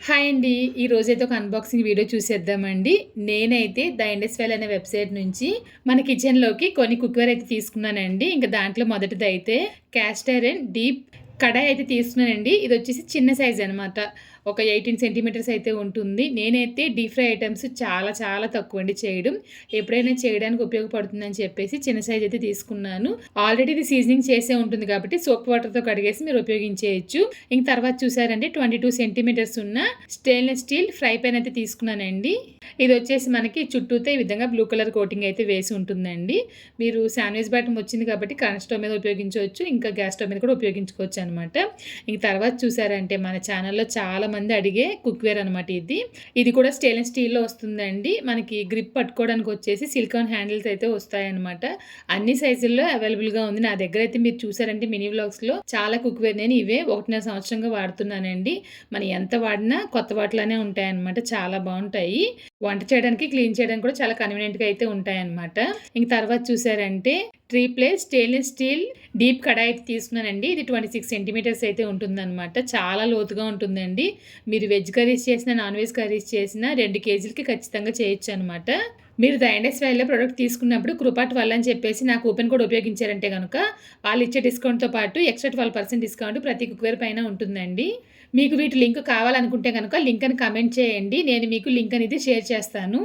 Hi అండి. ఈ రోజైతే ఒక అన్బాక్సింగ్ వీడియో చూసేద్దామండి. నేనైతే ద ఇండస్ వ్యాలీ అనే వెబ్‌సైట్ నుంచి మన కిచెన్‌లోకి కొన్ని కుక్‌వేర్ అయితే తీసుకున్నానండి. ఇంక దాంట్లో మొదటిదైతే క్యాస్ట్ ఐరన్ డీప్ కడాయి అయితే తీసుకున్నానండి. ఇదొచ్చేసి చిన్న సైజ్ అనమాట. ఒక 18 సెంటీమీటర్స్ అయితే ఉంటుంది. నేనైతే డీప్ ఫ్రై ఐటెమ్స్ చాలా చాలా తక్కువండి చేయడం. ఎప్పుడైనా చేయడానికి ఉపయోగపడుతుందని చెప్పేసి చిన్న సైజ్ అయితే తీసుకున్నాను. ఆల్రెడీ ఇది సీజనింగ్ చేసే ఉంటుంది కాబట్టి సోప్ వాటర్‌తో కడిగేసి మీరు ఉపయోగించేయొచ్చు. ఇంక తర్వాత చూసారంటే 22 సెంటీమీటర్స్ ఉన్న స్టెయిన్‌లెస్ స్టీల్ ఫ్రై పాన్ అయితే తీసుకున్నానండి. ఇదొచ్చేసి మనకి చుట్టూతో ఈ విధంగా బ్లూ కలర్ కోటింగ్ అయితే వేసి ఉంటుందండి. మీరు శాండ్విచ్ బాటమ్ వచ్చింది కాబట్టి కరెంట్ స్టవ్ మీద ఉపయోగించవచ్చు. ఇంకా గ్యాస్ స్టవ్ మీద కూడా ఉపయోగించుకోవచ్చు అనమాట. ఇంక తర్వాత చూసారంటే మన ఛానల్‌లో చాలా మంది అడిగే కుక్‌వేర్ అనమాట ఇది. ఇది కూడా స్టెయిన్‌లెస్ స్టీల్‌లో వస్తుందండి. మనకి గ్రిప్ పట్టుకోవడానికి వచ్చేసి సిలికాన్ హ్యాండిల్స్ అయితే వస్తాయన్నమాట. అన్ని సైజుల్లో అవైలబుల్‌గా ఉంది. నా దగ్గర అయితే మీరు చూసారంటే మినీ వ్లాగ్స్‌లో చాలా కుక్‌వేర్ నేను ఇవే 1.5 సంవత్సరంగా వాడుతున్నానండి. మనం ఎంత వాడినా కొత్త వాటిలానే ఉంటాయన్నమాట. చాలా బావుంటాయి. వంట చేయడానికి, క్లీన్ చేయడానికి కూడా చాలా కన్వీనియంట్‌గా అయితే ఉంటాయన్నమాట. ఇంక తర్వాత చూసారంటే place stainless steel deep kadai అయితే తీసుకున్నానండి. ఇది 26 సెంటీమీటర్స్ అయితే ఉంటుందన్నమాట. చాలా లోతుగా ఉంటుందండి. మీరు వెజ్ కర్రీస్ చేసినా, నాన్ వెజ్ కర్రీస్ చేసినా 2 కేజీలకి ఖచ్చితంగా చేయొచ్చనమాట. మీరు ద ఇండస్ వ్యాలీలో ప్రొడక్ట్ తీసుకున్నప్పుడు కృపా 12 అని చెప్పేసి నా కూపన్ కోడ్ ఉపయోగించారంటే గనుక వాళ్ళు ఇచ్చే డిస్కౌంట్‌తో పాటు ఎక్స్ట్రా 12% డిస్కౌంట్ ప్రతి కుక్‌వేర్ పైన ఉంటుందండి. మీకు వీటి లింక్ కావాలనుకుంటే గనుక లింక్ అని కామెంట్ చేయండి. నేను మీకు లింక్ అనేది షేర్ చేస్తాను.